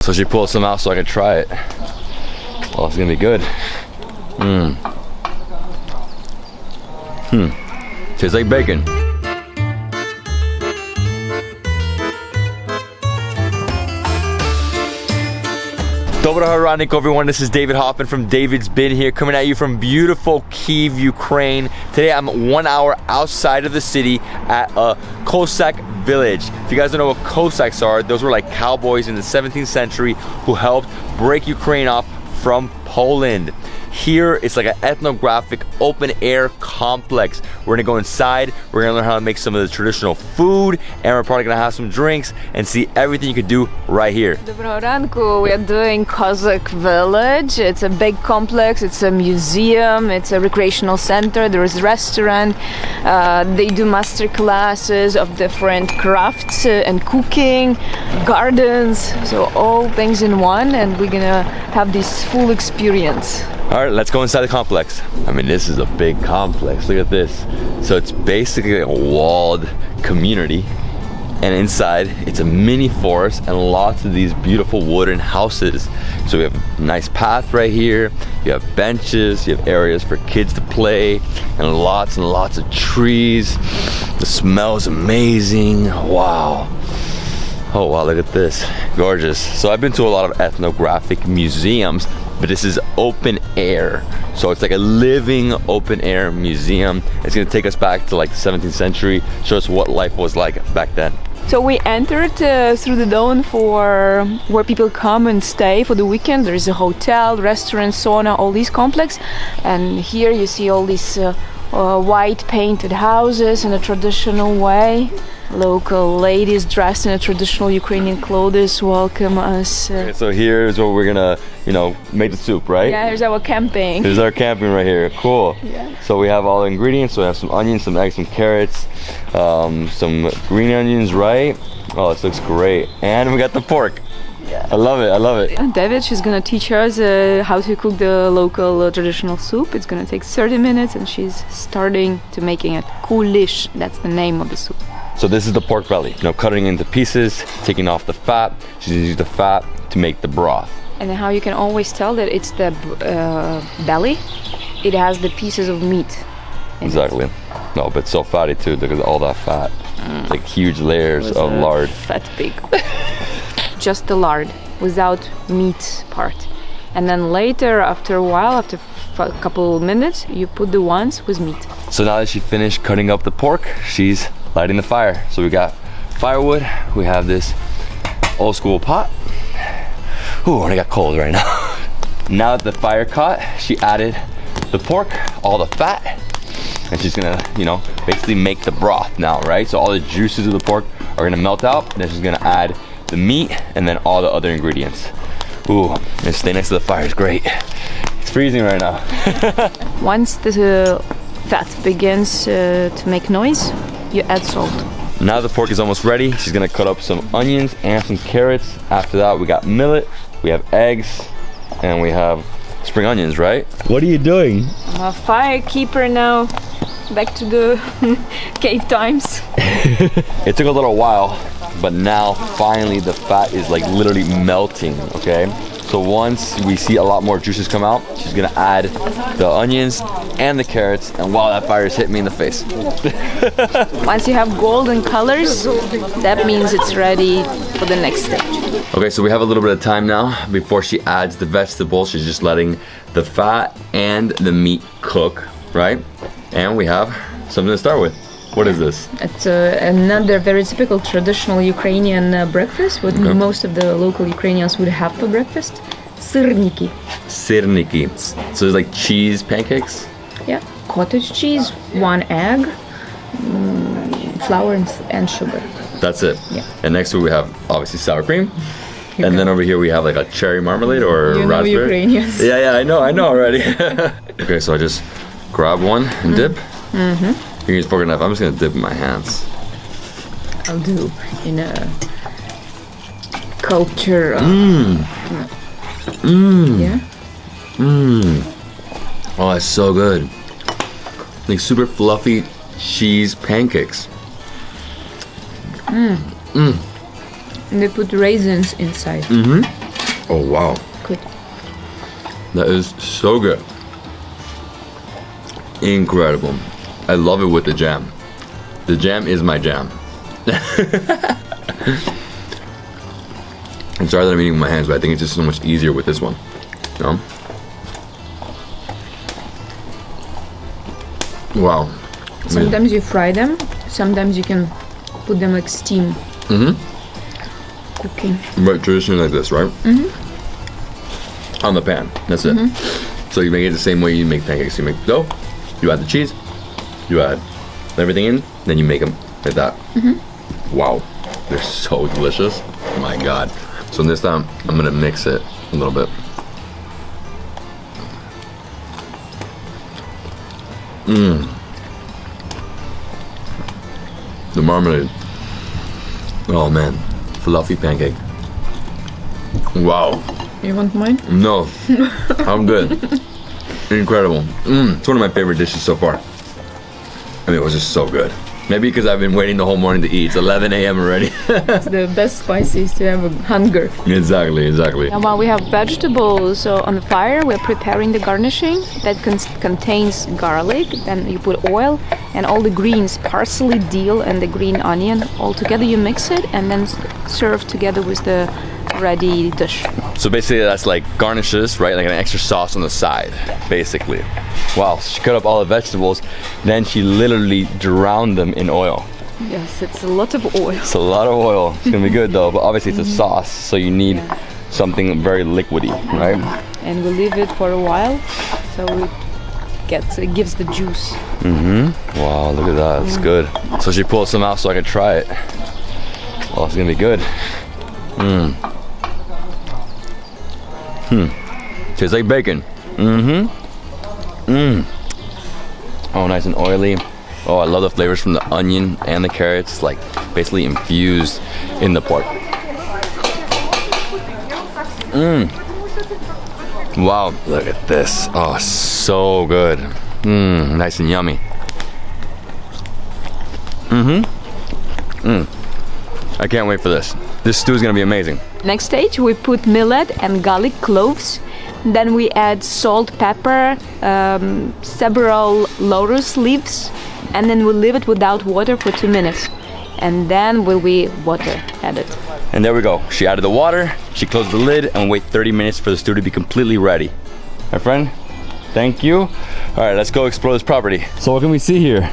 So she pulled some out so I could try it. Oh, it's gonna be good. Tastes like bacon. Dobro Haranik, everyone. This is David Hoffman from Davidsbeenhere, coming at you from beautiful Kyiv, Ukraine. Today I'm 1 hour outside of the city at a Cossack Village. If you guys don't know what Cossacks are, those were like cowboys in the 17th century who helped break Ukraine off from Poland. Here, it's like an ethnographic open air complex. We're gonna go inside, we're gonna learn how to make some of the traditional food, and we're probably gonna have some drinks and see everything you could do right here. Доброго ранку. We are doing Cossack Village. It's a big complex, it's a museum, it's a recreational center, there is a restaurant. They do master classes of different crafts and cooking, gardens, so all things in one, and we're gonna have this full experience. All right, let's go inside the complex. I mean, this is a big complex. Look at this. So it's basically a walled community, and inside it's a mini forest and lots of these beautiful wooden houses. So we have a nice path right here. You have benches, you have areas for kids to play, and lots of trees. The smell is amazing. Wow. Oh wow, look at this. Gorgeous. So I've been to a lot of ethnographic museums, but this is open air. So it's like a living open air museum. It's gonna take us back to like the 17th century, show us what life was like back then. So we entered through the dawn for where people come and stay for the weekend. There is a hotel, restaurant, sauna, all these complex. And here you see all these white painted houses in a traditional way. Local ladies dressed in a traditional Ukrainian clothes welcome us. Okay, so here's where we're gonna, make the soup, right? Yeah, here's our camping. Here's our camping right here. Cool. Yeah. So we have all the ingredients. So we have some onions, some eggs, some carrots, some green onions, right? Oh, this looks great. And we got the pork. Yeah. I love it. I love it. David, she's gonna teach us how to cook the local traditional soup. It's gonna take 30 minutes, and she's starting to making it. Kulish, that's the name of the soup. So this is the pork belly. Cutting into pieces, taking off the fat. She's gonna use the fat to make the broth. And how you can always tell that it's the belly. It has the pieces of meat. Exactly. No, but it's so fatty too because of all that fat. Like huge layers of lard. Fat pig. Just the lard without meat part. And then later, after a while, after a couple minutes, you put the ones with meat. So now that she finished cutting up the pork, she's lighting the fire. So we got firewood, we have this old school pot. Ooh, and it got cold right now. Now that the fire caught, she added the pork, all the fat, and she's gonna, basically make the broth now, right? So all the juices of the pork are gonna melt out, and then she's gonna add the meat and then all the other ingredients. Ooh, and stay next to the fire is great. It's freezing right now. Once the fat begins to make noise, you add salt. Now the pork is almost ready. She's gonna cut up some onions and some carrots. After that, we got millet, we have eggs, and we have spring onions, right? What are you doing? I'm a firekeeper now. Back to the cave times. It took a little while, but now finally the fat is like literally melting, okay? So once we see a lot more juices come out, she's gonna add the onions and the carrots, and wow, that fire is hitting me in the face. Once you have golden colors, that means it's ready for the next stage. Okay, so we have a little bit of time now before she adds the vegetables. She's just letting the fat and the meat cook, right? And we have something to start with. What is this? It's another very typical traditional Ukrainian breakfast, what most of the local Ukrainians would have for breakfast. Syrniki. Syrniki. So it's like cheese pancakes? Yeah. Cottage cheese, 1 egg, flour and sugar. That's it? Yeah. And next to it we have obviously sour cream. And then over here we have like a cherry marmalade or raspberry. Ukrainians. Yeah, I know already. Okay, so I just grab one and dip. You can use fork and knife. I'm just gonna dip in my hands. I'll do in a culture. Yeah. Oh, it's so good. Like super fluffy cheese pancakes. And they put raisins inside. Oh wow, Good. that is so good. Incredible. I love it with the jam. The jam is my jam. I'm sorry that I'm eating with my hands, but I think it's just so much easier with this one. You know? Wow. Sometimes you fry them, sometimes you can put them like steam. Cooking. Right, traditionally like this, right? On the pan, that's it. So you make it the same way you make pancakes. You make dough, you add the cheese, you add everything in, then you make them like that. Wow, they're so delicious. My God. So this time, I'm gonna mix it a little bit. The marmalade. Oh man, fluffy pancake. Wow. You want mine? No, I'm good. Incredible. It's one of my favorite dishes so far. I mean, it was just so good. Maybe because I've been waiting the whole morning to eat. It's 11 a.m. already. It's the best spices to have a hunger. Exactly. And while we have vegetables on the fire, we're preparing the garnishing that contains garlic. Then you put oil and all the greens, parsley, dill, and the green onion. All together you mix it and then serve together with the ready dish. So basically that's like garnishes, right? Like an extra sauce on the side, basically. Wow, she cut up all the vegetables, then she literally drowned them in oil. Yes, it's a lot of oil. It's a lot of oil. It's gonna be good though, but obviously it's a sauce, so you need something very liquidy, right? And we leave it for a while, so it gives the juice. Wow, look at that, it's good. So she pulled some out so I could try it. Oh, it's gonna be good. Tastes like bacon. Oh, nice and oily. Oh, I love the flavors from the onion and the carrots, like basically infused in the pork. Wow, look at this. Oh, so good. Nice and yummy. I can't wait for this. This stew is gonna be amazing. Next stage, we put millet and garlic cloves. Then we add salt, pepper, several lotus leaves, and then we leave it without water for 2 minutes. And then will be water added. And there we go. She added the water, she closed the lid, and wait 30 minutes for the stew to be completely ready. My friend, thank you. All right, let's go explore this property. So what can we see here?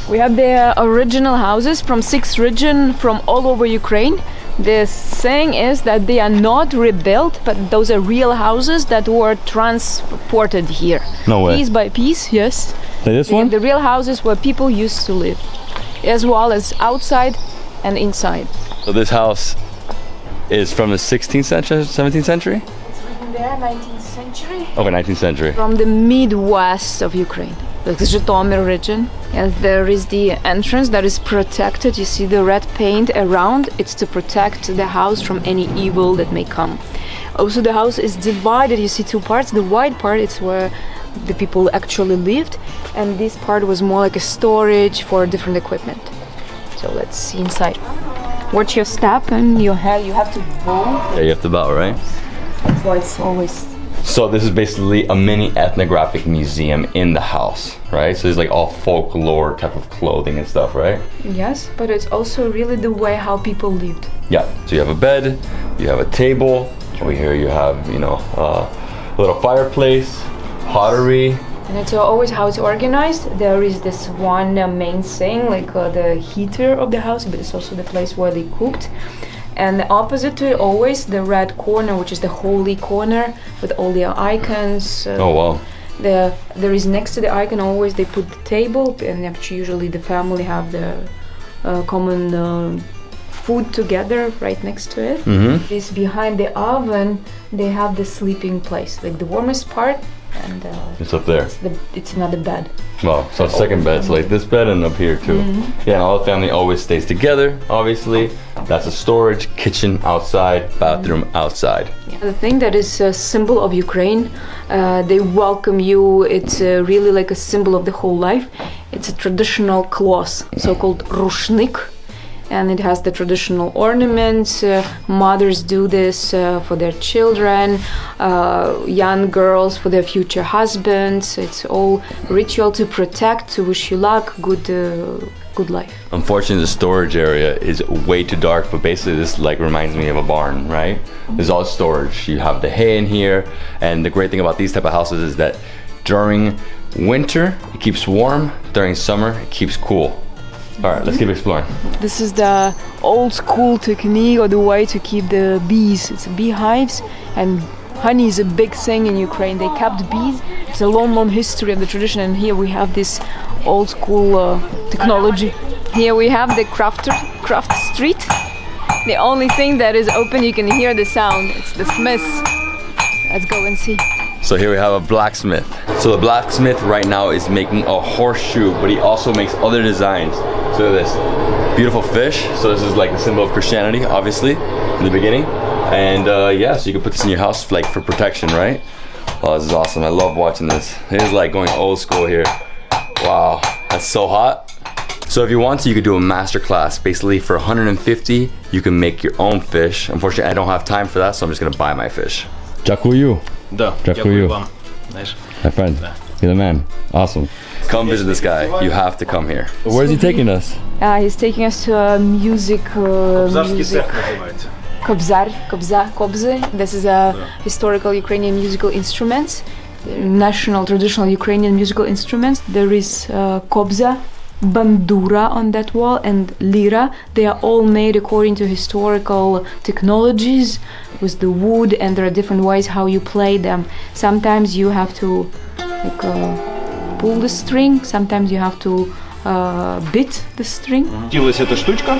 We have the original houses from 6 regions from all over Ukraine. The saying is that they are not rebuilt, but those are real houses that were transported here. No way. Piece by piece, yes. Like this one? The real houses where people used to live, as well as outside and inside. So this house is from the 16th century, 17th century? It's written there, 19th century. Okay, 19th century. From the Midwest of Ukraine, like the Zhytomyr region. And there is the entrance that is protected. You see the red paint around. It's to protect the house from any evil that may come. Also, the house is divided. You see 2 parts. The white part is where the people actually lived, and this part was more like a storage for different equipment. So let's see inside. Watch your step and your head. You have to bow. Yeah, you have to bow, right? That's why it's always. So this is basically a mini ethnographic museum in the house, right? So it's like all folklore type of clothing and stuff, right? Yes, but it's also really the way how people lived. Yeah, so you have a bed, you have a table, over here you have, you know, a little fireplace, pottery. And it's always how it's organized. There is this one main thing, like the heater of the house, but it's also the place where they cooked. And opposite to it, always the red corner, which is the holy corner with all the icons. Oh wow! There is next to the icon always they put the table, and usually the family have the common food together right next to it. This behind the oven, they have the sleeping place, like the warmest part. And it's up there. It's another bed. Wow, so second bed, so like this bed and up here too. Yeah, and all the family always stays together, obviously. That's a storage, kitchen outside, bathroom outside. Yeah. The thing that is a symbol of Ukraine, they welcome you. It's really like a symbol of the whole life. It's a traditional cloth, so-called rushnik. and it has the traditional ornaments. Mothers do this for their children, young girls for their future husbands. It's all ritual to protect, to wish you luck, good life. Unfortunately, the storage area is way too dark, but basically this like reminds me of a barn, right? There's all storage. You have the hay in here, and the great thing about these type of houses is that during winter it keeps warm, during summer it keeps cool. All right, let's keep exploring. This is the old school technique or the way to keep the bees. It's beehives, and honey is a big thing in Ukraine. They kept bees. It's a long history of the tradition, and here we have this old school technology. Here we have the craft street. The only thing that is open, you can hear the sound. It's the smiths. Let's go and see. So here we have a blacksmith. So the blacksmith right now is making a horseshoe, but he also makes other designs. So look at this beautiful fish. So this is like the symbol of Christianity, obviously, in the beginning. And yeah, so you can put this in your house like for protection, right? Oh, this is awesome. I love watching this. It is like going old school here. Wow, that's so hot. So if you want to, you could do a master class. Basically for 150, you can make your own fish. Unfortunately, I don't have time for that, so I'm just gonna buy my fish. Дякую. Да, дякую вам. Знаєш. My friend, you're the man. Awesome. Come visit this guy. You have to come here. Where's he taking us? He's taking us to a music. Козацький цех називається. Kobzy. This is a historical Ukrainian musical instruments, national traditional Ukrainian musical instruments. There is kobza, bandura on that wall, and lira. They are all made according to historical technologies with the wood, and there are different ways how you play them. Sometimes you have to like pull the string. Sometimes you have to beat the string. Крутилась эта штучка,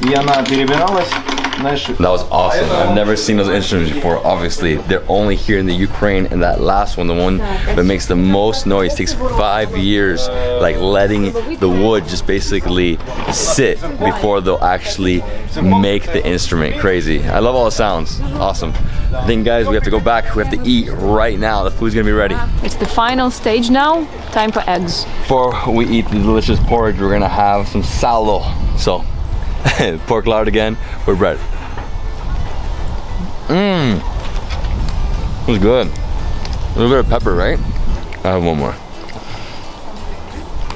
и она перебиралась. That was awesome. I've never seen those instruments before. Obviously, they're only here in the Ukraine, and that last one, the one that makes the most noise, takes 5 years, like letting the wood just basically sit before they'll actually make the instrument. Crazy. I love all the sounds. Awesome. I think, guys, we have to go back. We have to eat right now. The food's gonna be ready. It's the final stage now. Time for eggs. Before we eat the delicious porridge, we're gonna have some salo. So, pork lard again with bread. It was good. A little bit of pepper, right? I have one more.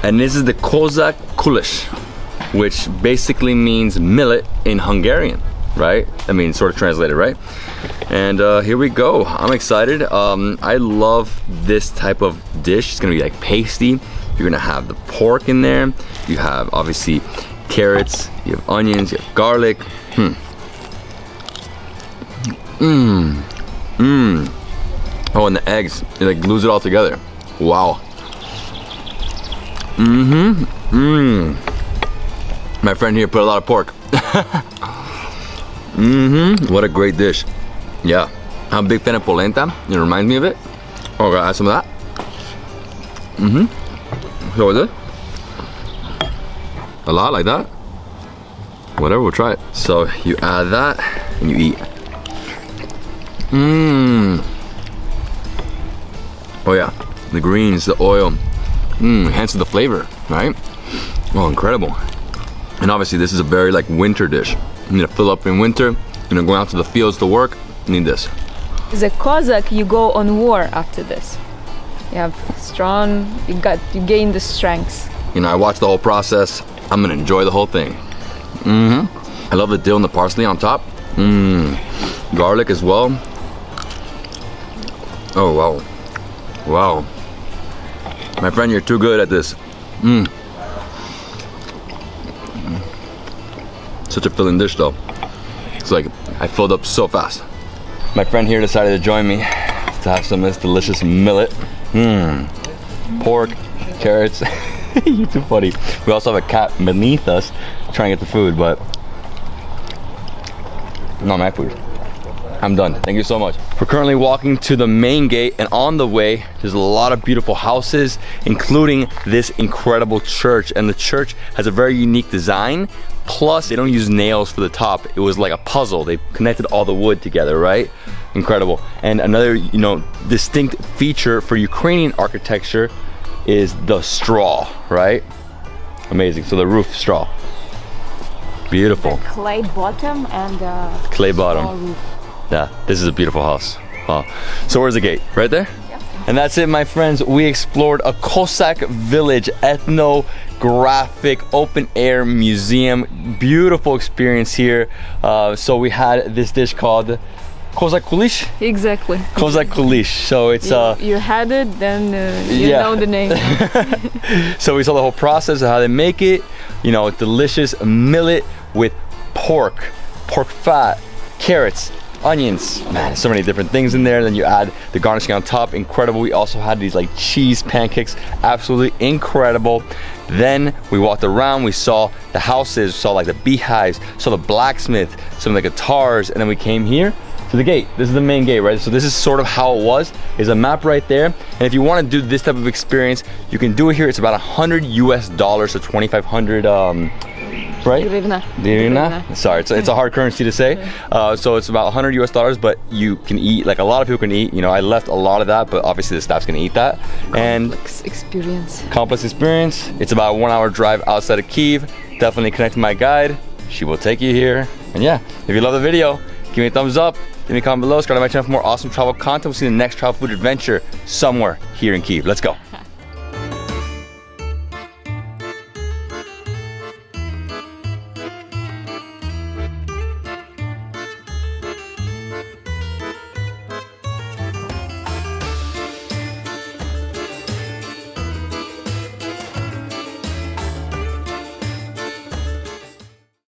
And this is the Kozak Kulesh, which basically means millet in Hungarian, right? I mean, sort of translated, right? And here we go. I'm excited. I love this type of dish. It's gonna be like pasty. You're gonna have the pork in there. You have obviously carrots, you have onions, you have garlic. Oh, and the eggs, it like glues it all together. Wow. My friend here put a lot of pork. What a great dish. Yeah, I'm a big fan of polenta. It reminds me of it. Oh, gotta add some of that. So is it? A lot like that? Whatever, we'll try it. So you add that and you eat. Oh yeah, the greens, the oil, enhances the flavor, right? Oh, incredible. And obviously this is a very like winter dish. You need to fill up in winter, you know, going out to the fields to work, you need this. As a Kozak, you go on war after this. You have you gain the strength. You know, I watched the whole process. I'm gonna enjoy the whole thing. I love the dill and the parsley on top. Garlic as well. Oh wow, wow. My friend, you're too good at this. Such a filling dish though. It's like I filled up so fast. My friend here decided to join me to have some of this delicious millet. Pork, carrots. You're too funny. We also have a cat beneath us trying to get the food, but not my food. I'm done. Thank you so much. We're currently walking to the main gate, and on the way, there's a lot of beautiful houses, including this incredible church. And the church has a very unique design. Plus, they don't use nails for the top. It was like a puzzle. They connected all the wood together, right? Incredible. And another, you know, distinct feature for Ukrainian architecture is the straw, right? Amazing. So the roof straw. Beautiful. Clay bottom and Clay small bottom. roof. Yeah, this is a beautiful house. Wow. So where's the gate? Right there? Yep. And that's it, my friends. We explored a Cossack village, ethnographic, open air museum. Beautiful experience here. So we had this dish called Kozak kulish? Exactly. Kozak kulish. So it's You had it, then you yeah. know the name. So we saw the whole process of how they make it. You know, delicious millet with pork fat, carrots, onions, man, so many different things in there. Then you add the garnishing on top, incredible. We also had these like cheese pancakes, absolutely incredible. Then we walked around, we saw the houses, saw like the beehives, saw the blacksmith, some of the guitars, and then we came here to the gate. This is the main gate, right? So this is sort of how it was. There's a map right there. And if you want to do this type of experience, you can do it here. It's about $100 US, so 2,500 right? Hryvnia. Sorry, it's a hard currency to say. So it's about $100 US, but you can eat, like a lot of people can eat. You know, I left a lot of that, but obviously the staff's gonna eat that. And complex experience. It's about a 1 hour drive outside of Kiev. Definitely connect with my guide. She will take you here. And yeah, if you love the video, give me a thumbs up. Leave me a comment below. Subscribe to my channel for more awesome travel content. We'll see you in the next travel food adventure somewhere here in Kyiv. Let's go.